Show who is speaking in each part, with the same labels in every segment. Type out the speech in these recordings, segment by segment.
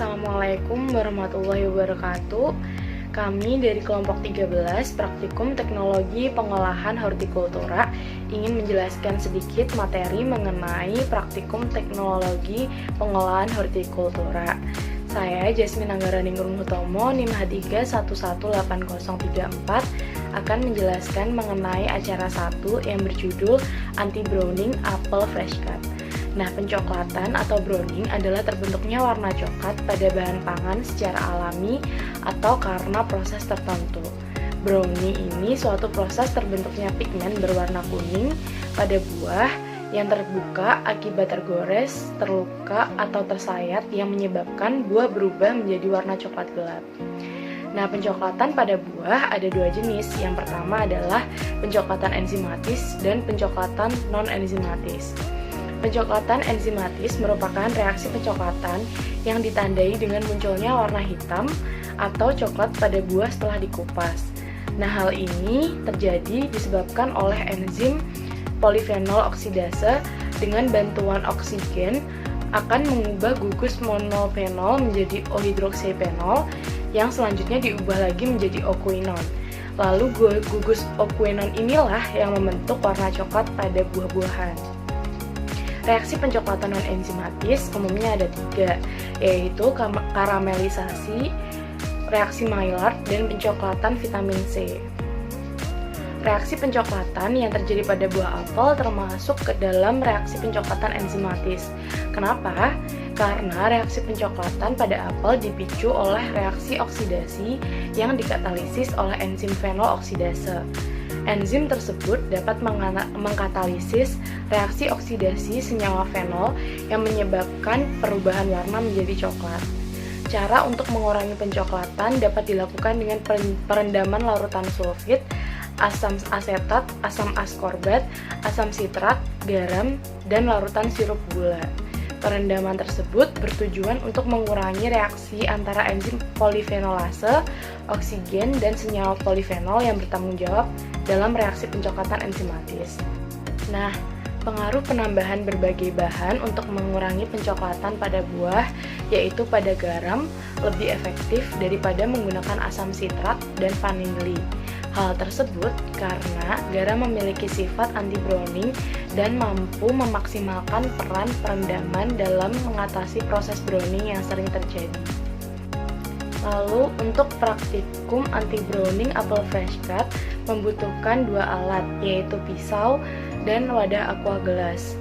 Speaker 1: Assalamualaikum warahmatullahi wabarakatuh. Kami dari kelompok 13 Praktikum Teknologi Pengolahan Hortikultura ingin menjelaskan sedikit materi mengenai Praktikum Teknologi Pengolahan Hortikultura. Saya Jasmine Anggaraning Hutomo, NIM H3118034 akan menjelaskan mengenai acara 1 yang berjudul Anti Browning Apple Fresh Cut. Nah, pencoklatan atau browning adalah terbentuknya warna coklat pada bahan pangan secara alami atau karena proses tertentu. Browning ini suatu proses terbentuknya pigmen berwarna kuning pada buah yang terbuka akibat tergores, terluka, atau tersayat yang menyebabkan buah berubah menjadi warna coklat gelap. Nah, pencoklatan pada buah ada dua jenis. Yang pertama adalah pencoklatan enzimatis dan pencoklatan non-enzimatis. Pencoklatan enzimatis merupakan reaksi pencoklatan yang ditandai dengan munculnya warna hitam atau coklat pada buah setelah dikupas. Nah, hal ini terjadi disebabkan oleh enzim polifenol oksidase dengan bantuan oksigen akan mengubah gugus monofenol menjadi O-hidroksifenol yang selanjutnya diubah lagi menjadi okuinon. Lalu gugus okuinon inilah yang membentuk warna coklat pada buah-buahan. Reaksi pencoklatan non-enzimatis umumnya ada 3, yaitu karamelisasi, reaksi Maillard, dan pencoklatan vitamin C. Reaksi pencoklatan yang terjadi pada buah apel termasuk ke dalam reaksi pencoklatan enzimatis. Kenapa? Karena reaksi pencoklatan pada apel dipicu oleh reaksi oksidasi yang dikatalisis oleh enzim fenol oksidase. Enzim tersebut dapat mengkatalisis reaksi oksidasi senyawa fenol yang menyebabkan perubahan warna menjadi coklat. Cara untuk mengurangi pencoklatan dapat dilakukan dengan perendaman larutan sulfit, asam asetat, asam askorbat, asam sitrat, garam, dan larutan sirup gula. Perendaman tersebut bertujuan untuk mengurangi reaksi antara enzim polifenolase, oksigen, dan senyawa polifenol yang bertanggung jawab dalam reaksi pencoklatan enzimatis. Nah, pengaruh penambahan berbagai bahan untuk mengurangi pencoklatan pada buah, yaitu pada garam, lebih efektif daripada menggunakan asam sitrat dan vanili. Hal tersebut karena garam memiliki sifat anti-browning dan mampu memaksimalkan peran perendaman dalam mengatasi proses browning yang sering terjadi. Lalu, untuk praktikum anti-browning apple fresh cut membutuhkan 2 alat, yaitu pisau dan wadah aqua gelas.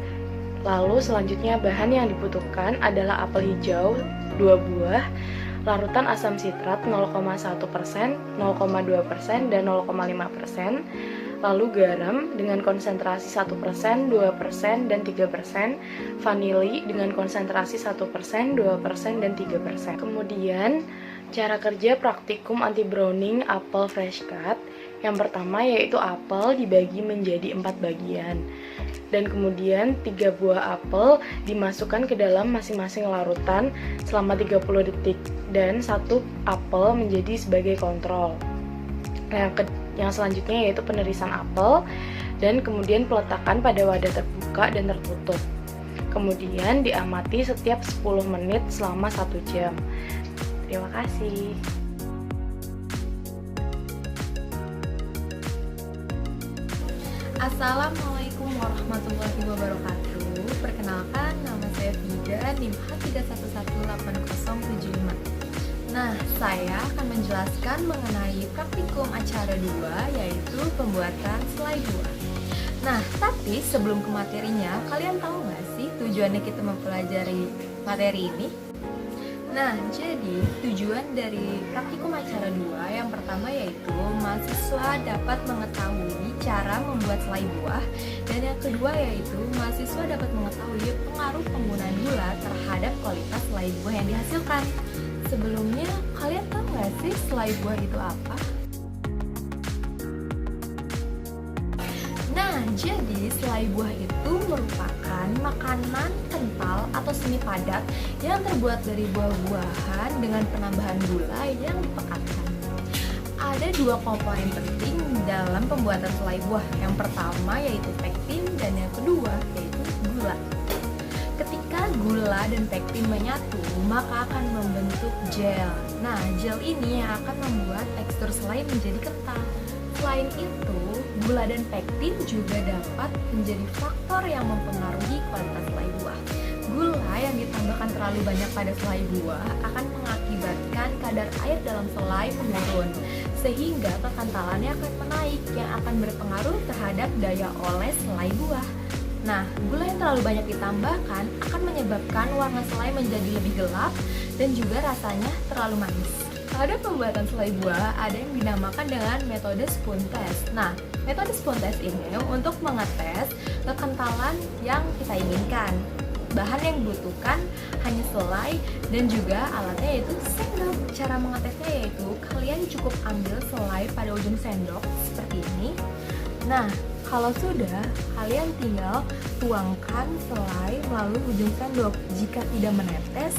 Speaker 1: Lalu selanjutnya bahan yang dibutuhkan adalah apel hijau 2 buah, larutan asam sitrat 0,1%, 0,2%, dan 0,5%, lalu garam dengan konsentrasi 1%, 2%, dan 3%, vanili dengan konsentrasi 1%, 2%, dan 3%. Kemudian, cara kerja praktikum anti-browning apple fresh cut. Yang pertama yaitu apel dibagi menjadi 4 bagian. Dan kemudian 3 buah apel dimasukkan ke dalam masing-masing larutan selama 30 detik dan 1 apel menjadi sebagai kontrol. Yang selanjutnya yaitu penerisan apel dan kemudian peletakan pada wadah terbuka dan tertutup. Kemudian diamati setiap 10 menit selama 1 jam. Terima kasih.
Speaker 2: Assalamualaikum warahmatullahi wabarakatuh. Perkenalkan, nama saya Vida, NIM H3118075. Nah, saya akan menjelaskan mengenai praktikum acara 2, yaitu pembuatan selai buah. Nah, tapi sebelum ke materinya, kalian tahu nggak sih tujuannya kita mempelajari materi ini? Nah, jadi tujuan dari praktikum acara 2 yang pertama yaitu mahasiswa dapat mengetahui cara membuat selai buah, dan yang kedua yaitu mahasiswa dapat mengetahui pengaruh penggunaan gula terhadap kualitas selai buah yang dihasilkan. Sebelumnya, kalian tahu nggak sih selai buah itu apa? Nah, jadi selai buah itu merupakan makanan kental atau semi padat yang terbuat dari buah-buahan dengan penambahan gula yang dipekatkan. Ada 2 komponen penting dalam pembuatan selai buah. Yang pertama yaitu pektin dan yang kedua yaitu gula. Ketika Jika gula dan pektin menyatu, maka akan membentuk gel. Nah, gel ini yang akan membuat tekstur selai menjadi kental. Selain itu, gula dan pektin juga dapat menjadi faktor yang mempengaruhi kualitas selai buah. Gula yang ditambahkan terlalu banyak pada selai buah akan mengakibatkan kadar air dalam selai menurun, sehingga kekentalannya akan menaik yang akan berpengaruh terhadap daya oles selai buah. Nah, gula yang terlalu banyak ditambahkan akan menyebabkan warna selai menjadi lebih gelap dan juga rasanya terlalu manis. Pada pembuatan selai buah ada yang dinamakan dengan metode spoon test. Nah, metode spoon test ini untuk mengetes kekentalan yang kita inginkan. Bahan yang dibutuhkan hanya selai dan juga alatnya yaitu sendok. Cara mengetesnya yaitu kalian cukup ambil selai pada ujung sendok seperti ini. Nah, kalau sudah, kalian tinggal tuangkan selai melalui ujung sendok. Jika tidak menetes,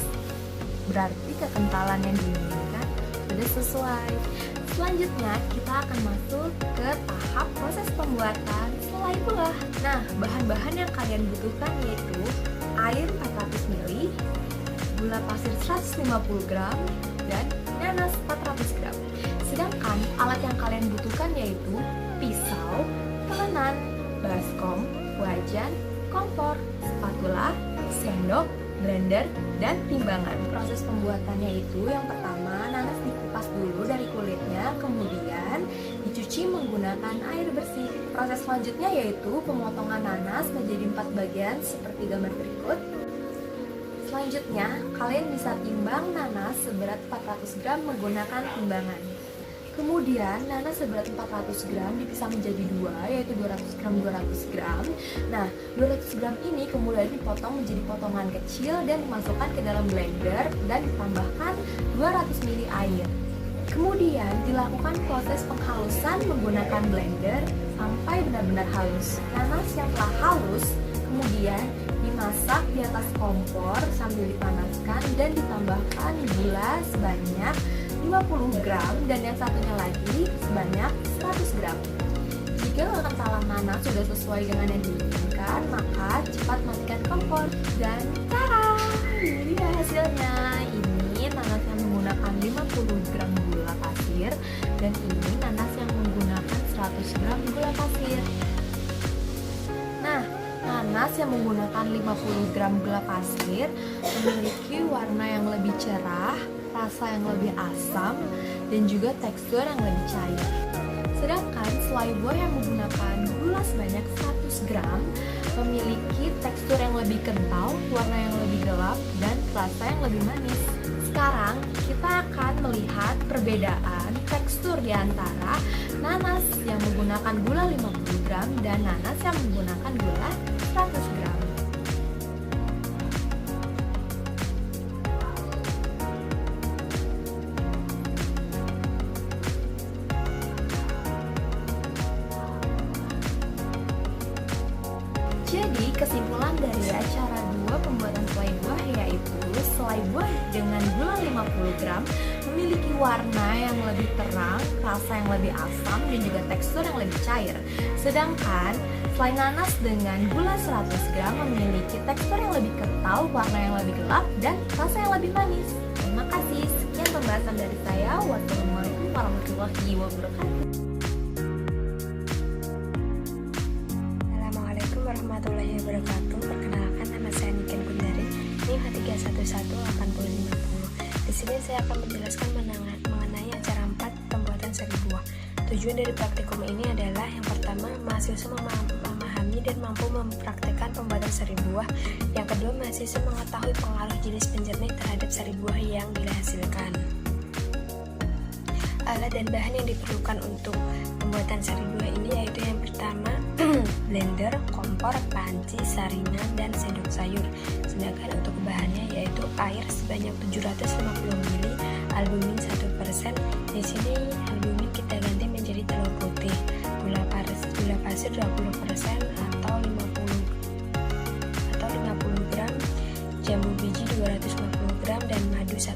Speaker 2: berarti kekentalan yang diinginkan sudah sesuai. Selanjutnya, kita akan masuk ke tahap proses pembuatan selai buah. Nah, bahan-bahan yang kalian butuhkan yaitu air 400 ml, gula pasir 150 gram, dan nanas 400 gram. Sedangkan alat yang kalian butuhkan yaitu pisau, telenan, baskom, wajan, kompor, spatula, sendok, blender, dan timbangan. Proses pembuatannya itu yang pertama, nanas dikupas dulu dari kulitnya, kemudian dicuci menggunakan air bersih. Proses selanjutnya yaitu pemotongan nanas menjadi 4 bagian seperti gambar berikut. Selanjutnya, kalian bisa timbang nanas seberat 400 gram menggunakan timbangan. Kemudian nanas seberat 400 gram dipisah menjadi 2, yaitu 200 gram 200 gram. Nah, 200 gram ini kemudian dipotong menjadi potongan kecil dan dimasukkan ke dalam blender dan ditambahkan 200 ml air. Kemudian dilakukan proses penghalusan menggunakan blender sampai benar-benar halus. Nanas yang telah halus kemudian dimasak di atas kompor sambil dipanaskan dan ditambahkan gula sebanyak 50 gram dan yang satunya lagi sebanyak 100 gram. Jika kekentalan nanas sudah sesuai dengan yang diinginkan, maka cepat matikan kompor dan tada! Ini dia hasilnya. Ini nanas yang menggunakan 50 gram gula pasir dan ini nanas yang menggunakan 100 gram gula pasir. Nah, nanas yang menggunakan 50 gram gula pasir memiliki warna yang lebih cerah, rasa yang lebih asam, dan juga tekstur yang lebih cair. Sedangkan selai buah yang menggunakan gula sebanyak 100 gram memiliki tekstur yang lebih kental, warna yang lebih gelap, dan rasa yang lebih manis. Sekarang kita akan melihat perbedaan tekstur di antara nanas yang menggunakan gula 50 gram dan nanas yang menggunakan gula 100 gram. Jadi kesimpulan dari cara 2 pembuatan selai buah yaitu selai buah dengan gula 50 gram memiliki warna yang lebih terang, rasa yang lebih asam, dan juga tekstur yang lebih cair. Sedangkan selai nanas dengan gula 100 gram memiliki tekstur yang lebih kental, warna yang lebih gelap, dan rasa yang lebih manis. Terima kasih, sekian pembahasan dari saya. Wassalamualaikum warahmatullahi wabarakatuh.
Speaker 3: Warahmatullahi wabarakatuh. Perkenalkan, nama saya Niken Gundari, NIM H3118050. Di sini saya akan menjelaskan mengenai acara 4 pembuatan seri buah. Tujuan dari praktikum ini adalah yang pertama, mahasiswa memahami dan mampu mempraktekkan pembuatan seri buah. Yang kedua, mahasiswa mengetahui pengaruh jenis penjernih terhadap seri buah yang dihasilkan. Alat dan bahan yang diperlukan untuk pembuatan sari buah ini yaitu yang pertama blender, kompor, panci, saringan, dan sendok sayur. Sedangkan untuk bahannya yaitu air sebanyak 750 ml, albumin 1%. Di sini albumin kita ganti menjadi telur putih, gula pasir 20% atau 50 gram, jambu biji 250 gram, dan madu 1%.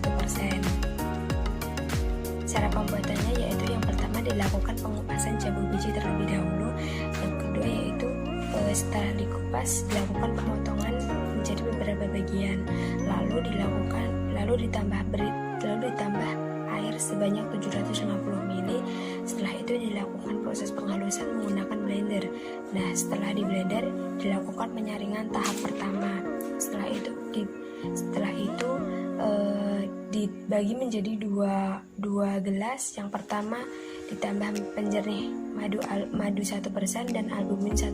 Speaker 3: Cara pembuatannya yaitu yang pertama dilakukan pengupasan jambu biji terlebih dahulu. Yang kedua yaitu setelah dikupas dilakukan pemotongan menjadi beberapa bagian, lalu ditambah air sebanyak 750 ml. Setelah itu dilakukan proses penghalusan menggunakan blender. Nah, setelah di blender dilakukan penyaringan tahap pertama. Setelah itu dibagi menjadi dua gelas. Yang pertama ditambah penjernih madu 1% dan albumin 1%.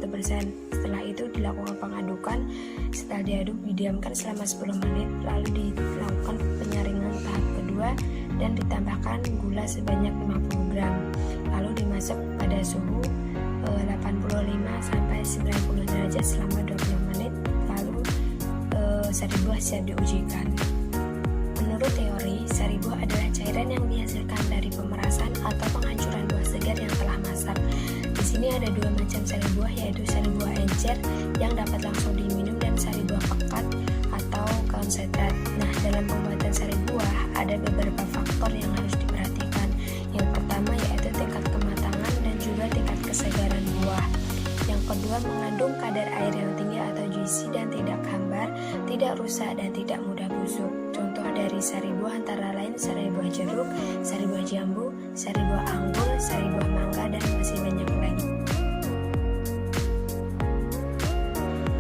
Speaker 3: Setelah itu dilakukan pengadukan. Setelah diaduk didiamkan selama 10 menit, lalu dilakukan penyaringan tahap kedua dan ditambahkan gula sebanyak 50 gram. Lalu dimasak pada suhu 85 sampai 90 derajat selama 20 menit. Lalu sari buah siap diujikan. Menurut teori, sari buah adalah cairan yang dihasilkan dari pemerasan atau penghancuran buah segar yang telah masak. Di sini ada dua macam sari buah, yaitu sari buah encer yang dapat langsung diminum dan sari buah pekat atau konsentrat. Nah, dalam pembuatan sari buah ada beberapa faktor yang harus diperhatikan. Yang pertama yaitu tingkat kematangan dan juga tingkat kesegaran buah. Yang kedua, mengandung kadar air yang tinggi atau juicy dan tidak hambar, tidak rusak dan tidak mudah busuk. Contoh dari sari buah antara lain sari buah jeruk, sari buah jambu, sari buah anggur, sari buah mangga, dan masih banyak lagi.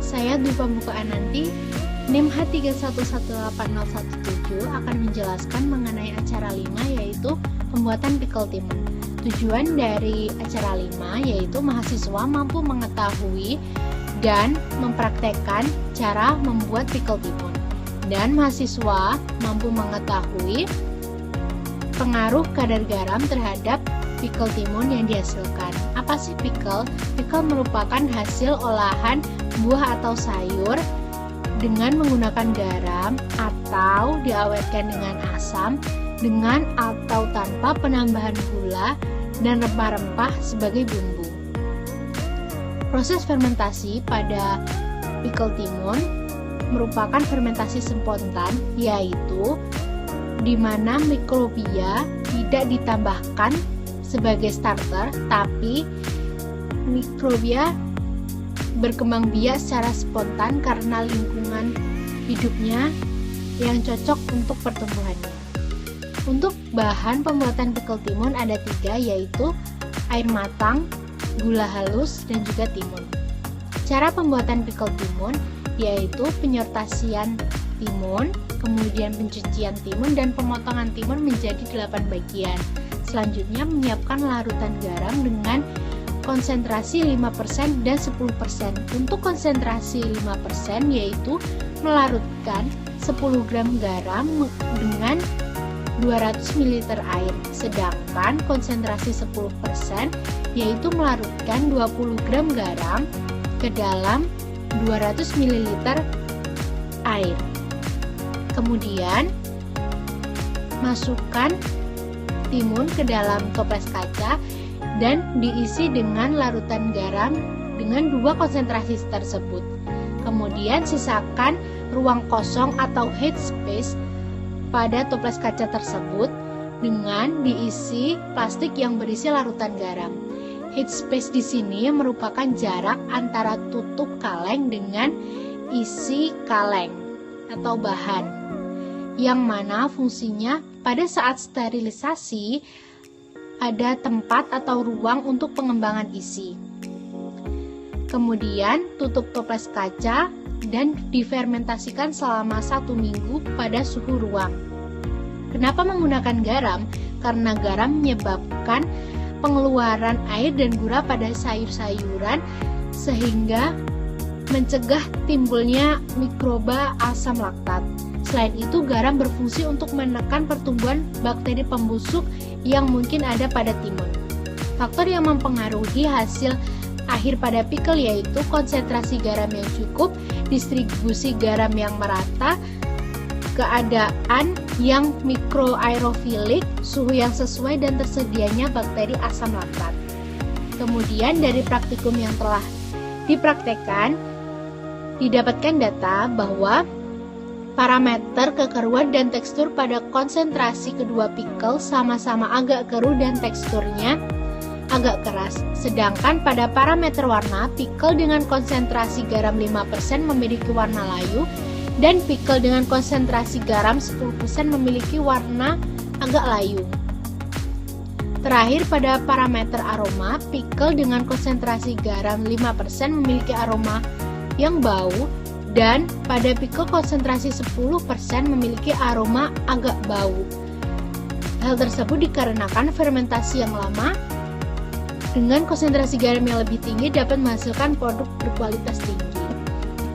Speaker 4: Saya Dwi Pambuka Ananti, NIM H3118017 akan menjelaskan mengenai acara 5, yaitu pembuatan pickle timun. Tujuan dari acara 5 yaitu mahasiswa mampu mengetahui dan mempraktekkan cara membuat pickle timun, dan mahasiswa mampu mengetahui pengaruh kadar garam terhadap pickle timun yang dihasilkan. Apa sih pickle? Pickle merupakan hasil olahan buah atau sayur dengan menggunakan garam atau diawetkan dengan asam, dengan atau tanpa penambahan gula dan rempah-rempah sebagai bumbu. Proses fermentasi pada pickle timun merupakan fermentasi spontan, yaitu di mana mikrobia tidak ditambahkan sebagai starter, tapi mikrobia berkembang biak secara spontan karena lingkungan hidupnya yang cocok untuk pertumbuhannya. Untuk bahan pembuatan pickle timun ada 3, yaitu air matang, gula halus, dan juga timun. Cara pembuatan pickle timun yaitu penyortasian timun, kemudian pencucian timun, dan pemotongan timun menjadi 8 bagian. Selanjutnya menyiapkan larutan garam dengan konsentrasi 5% dan 10%. Untuk konsentrasi 5% yaitu melarutkan 10 gram garam dengan 200 ml air, sedangkan konsentrasi 10% yaitu melarutkan 20 gram garam ke dalam 200 ml air. Kemudian masukkan timun ke dalam toples kaca dan diisi dengan larutan garam dengan 2 konsentrasi tersebut. Kemudian sisakan ruang kosong atau head space pada toples kaca tersebut dengan diisi plastik yang berisi larutan garam. Head space di sini merupakan jarak antara tutup kaleng dengan isi kaleng atau bahan, yang mana fungsinya pada saat sterilisasi ada tempat atau ruang untuk pengembangan isi. Kemudian tutup toples kaca dan difermentasikan selama 1 minggu pada suhu ruang. Kenapa menggunakan garam? Karena garam menyebabkan pengeluaran air dan gula pada sayur-sayuran sehingga mencegah timbulnya mikroba asam laktat. Selain itu, garam berfungsi untuk menekan pertumbuhan bakteri pembusuk yang mungkin ada pada timun. Faktor yang mempengaruhi hasil akhir pada pickle yaitu konsentrasi garam yang cukup, distribusi garam yang merata, keadaan yang mikroaerofilik, suhu yang sesuai, dan tersedianya bakteri asam laktat. Kemudian dari praktikum yang telah dipraktekkan, didapatkan data bahwa parameter kekeruan dan tekstur pada konsentrasi kedua pickle sama-sama agak keruh dan teksturnya agak keras. Sedangkan pada parameter warna, pickle dengan konsentrasi garam 5% memiliki warna layu dan pickle dengan konsentrasi garam 10% memiliki warna agak layu. Terakhir, pada parameter aroma, pickle dengan konsentrasi garam 5% memiliki aroma yang bau, dan pada pickle konsentrasi 10% memiliki aroma agak bau. Hal tersebut dikarenakan fermentasi yang lama dengan konsentrasi garam yang lebih tinggi dapat menghasilkan produk berkualitas tinggi.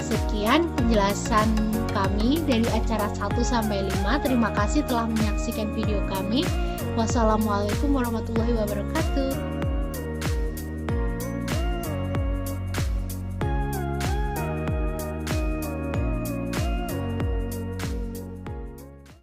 Speaker 4: Sekian penjelasan kami dari acara 1-5. Terima kasih telah menyaksikan video kami. Wassalamualaikum warahmatullahi wabarakatuh.